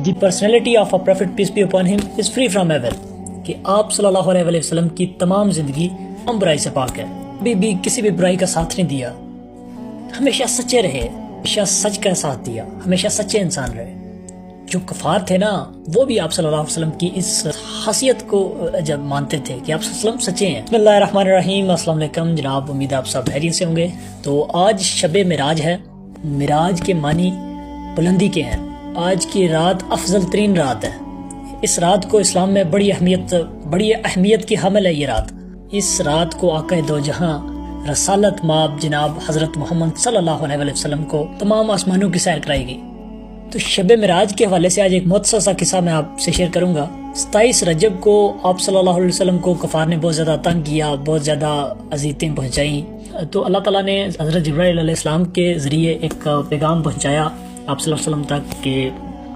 The personality of a prophet peace be upon him is free from evil, کہ آپ صلی اللہ علیہ وسلم کی تمام زندگی تمام برائی سے پاک ہے، بھی کسی بھی برائی کا ساتھ نہیں دیا، ہمیشہ سچے رہے، ہمیشہ سچ کا ساتھ دیا، ہمیشہ سچے انسان رہے۔ جو کفار تھے نا، وہ بھی آپ صلی اللہ علیہ وسلم کی اس خاصیت کو جب مانتے تھے کہ آپ صلی اللہ علیہ وسلم سچے ہیں۔ بسم اللہ الرحمن الرحیم، السلام علیکم جناب، امید آپ سب خیریت سے ہوں گے۔ تو آج شب معراج ہے۔ معراج کے معنی بلندی کے ہیں۔ آج کی رات افضل ترین رات ہے۔ اس رات کو اسلام میں بڑی اہمیت کی حامل ہے۔ یہ رات، اس رات کو آقا دو جہاں رسالت مآب جناب حضرت محمد صلی اللہ علیہ وسلم کو تمام آسمانوں کی سیر کرائے گی۔ تو شب معراج کے حوالے سے آج ایک مختصر سا قصہ میں آپ سے شیئر کروں گا۔ 27 رجب کو آپ صلی اللہ علیہ وسلم کو کفار نے بہت زیادہ تنگ کیا، بہت زیادہ اذیتیں پہنچائیں، تو اللہ تعالیٰ نے حضرت جبرائیل علیہ السلام کے ذریعے ایک پیغام پہنچایا آپ صلی اللہ علیہ وسلم تک کہ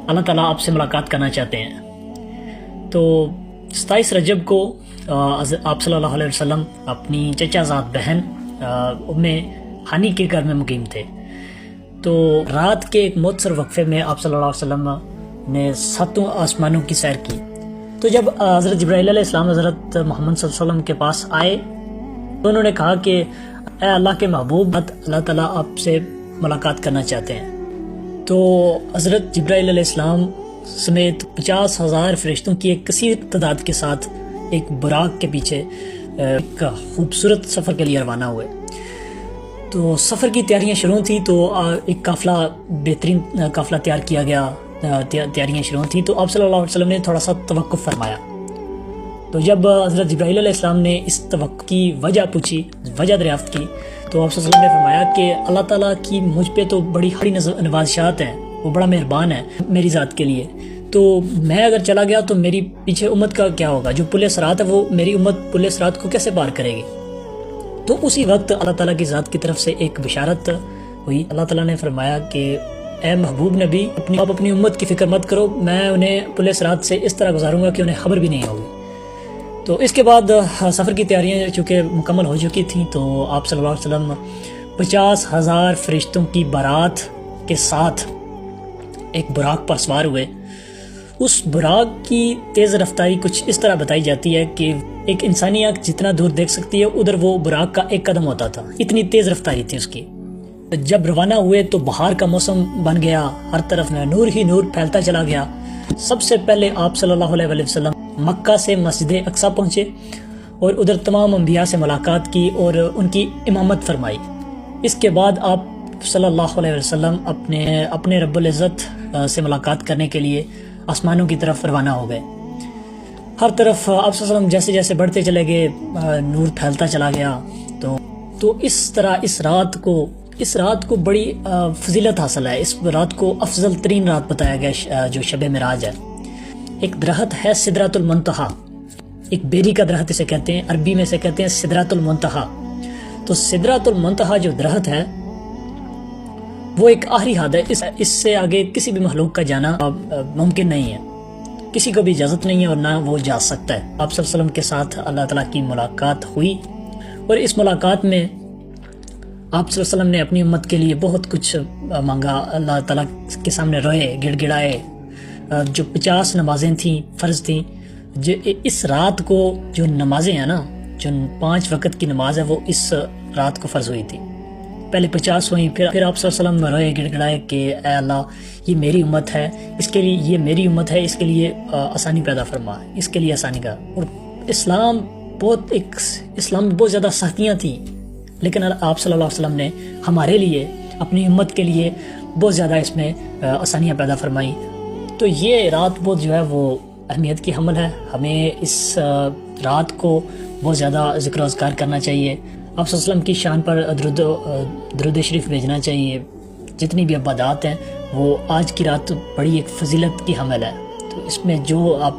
اللہ تعالیٰ آپ سے ملاقات کرنا چاہتے ہیں۔ تو 27 رجب کو آپ صلی اللہ علیہ وسلم اپنی چچا زاد بہن ام ہانی کے گھر میں مقیم تھے۔ تو رات کے ایک مختصر وقفے میں آپ صلی اللہ علیہ وسلم نے 7 آسمانوں کی سیر کی۔ تو جب حضرت جبرائیل علیہ السلام حضرت محمد صلی اللہ علیہ وسلم کے پاس آئے تو انہوں نے کہا کہ اے اللہ کے محبوب، اللہ تعالیٰ آپ سے ملاقات کرنا چاہتے ہیں۔ تو حضرت جبرائیل علیہ السلام سمیت 50,000 فرشتوں کی ایک کثیر تعداد کے ساتھ ایک براق کے پیچھے ایک خوبصورت سفر کے لیے روانہ ہوئے۔ تو سفر کی تیاریاں شروع تھیں، تو ایک قافلہ، بہترین قافلہ تیار کیا گیا، تیاریاں شروع تھیں۔ تو آپ صلی اللہ علیہ وسلم نے تھوڑا سا توقف فرمایا۔ تو جب حضرت جبرائیل علیہ السلام نے اس توقف کی وجہ پوچھی، وجہ دریافت کی، تو آپ صلی اللہ علیہ وسلم نے فرمایا کہ اللہ تعالیٰ کی مجھ پہ تو بڑی نوازشات ہیں، وہ بڑا مہربان ہے میری ذات کے لیے۔ تو میں اگر چلا گیا تو میری پیچھے امت کا کیا ہوگا؟ جو پل صراط ہے وہ میری امت پل صراط کو کیسے پار کرے گی؟ تو اسی وقت اللہ تعالیٰ کی ذات کی طرف سے ایک بشارت ہوئی۔ اللہ تعالیٰ نے فرمایا کہ اے محبوب نبی، آپ اپنی امت کی فکر مت کرو، میں انہیں پل صراط سے اس طرح گزاروں گا کہ انہیں خبر بھی نہیں ہوگی۔ تو اس کے بعد سفر کی تیاریاں چونکہ مکمل ہو چکی تھیں، تو آپ صلی اللہ علیہ وسلم 50,000 فرشتوں کی بارات کے ساتھ ایک براق پر سوار ہوئے۔ اس براق کی تیز رفتاری کچھ اس طرح بتائی جاتی ہے کہ ایک انسانی آنکھ جتنا دور دیکھ سکتی ہے ادھر وہ براق کا ایک قدم ہوتا تھا، اتنی تیز رفتاری تھی اس کی۔ جب روانہ ہوئے تو بہار کا موسم بن گیا، ہر طرف میں نور ہی نور پھیلتا چلا گیا۔ سب سے پہلے آپ صلی اللہ علیہ وسلم مکہ سے مسجد اقصیٰ پہنچے اور ادھر تمام انبیاء سے ملاقات کی اور ان کی امامت فرمائی۔ اس کے بعد آپ صلی اللہ علیہ وسلم اپنے رب العزت سے ملاقات کرنے کے لیے آسمانوں کی طرف روانہ ہو گئے۔ ہر طرف آپ صلی اللہ علیہ وسلم جیسے جیسے بڑھتے چلے گئے، نور پھیلتا چلا گیا۔ تو اس طرح اس رات کو بڑی فضیلت حاصل ہے۔ اس رات کو افضل ترین رات بتایا گیا جو شب معراج ہے۔ ایک درخت ہے سدرۃ المنتہا، ایک بیری کا درخت اسے کہتے ہیں، عربی میں اسے کہتے ہیں سدرۃ المنتہا۔ تو سدرۃ المنتہا جو درخت ہے وہ ایک آخری حد ہے، اس سے آگے کسی بھی مخلوق کا جانا ممکن نہیں ہے، کسی کو بھی اجازت نہیں ہے اور نہ وہ جا سکتا ہے۔ آپ صلی اللہ علیہ وسلم کے ساتھ اللہ تعالیٰ کی ملاقات ہوئی، اور اس ملاقات میں آپ صلی اللہ علیہ وسلم نے اپنی امت کے لیے بہت کچھ مانگا، اللہ تعالیٰ کے سامنے روئے، گڑ گڑائے۔ جو 50 نمازیں تھیں، فرض تھیں، جو اس رات کو جو نمازیں ہیں نا، جو 5 وقت کی نماز ہے، وہ اس رات کو فرض ہوئی تھی۔ پہلے 50 ہوئیں، پھر آپ صلی اللہ علیہ وسلم روئے، گڑ گڑائے کہ اے اللہ، یہ میری امت ہے، اس کے لیے یہ میری امت ہے، اس کے لیے آسانی پیدا فرما، اس کے لیے آسانی کا۔ اور اسلام میں بہت زیادہ سختیاں تھیں، لیکن آپ صلی اللہ علیہ وسلم نے ہمارے لیے، اپنی امت کے لیے بہت زیادہ اس میں آسانیاں پیدا فرمائیں۔ تو یہ رات بہت جو ہے وہ اہمیت کی حامل ہے۔ ہمیں اس رات کو بہت زیادہ ذکر و اذکار کرنا چاہیے، آپ صلی اللہ علیہ وسلم کی شان پر درود شریف بھیجنا چاہیے۔ جتنی بھی عبادات ہیں وہ آج کی رات بڑی ایک فضیلت کی حامل ہے۔ تو اس میں جو آپ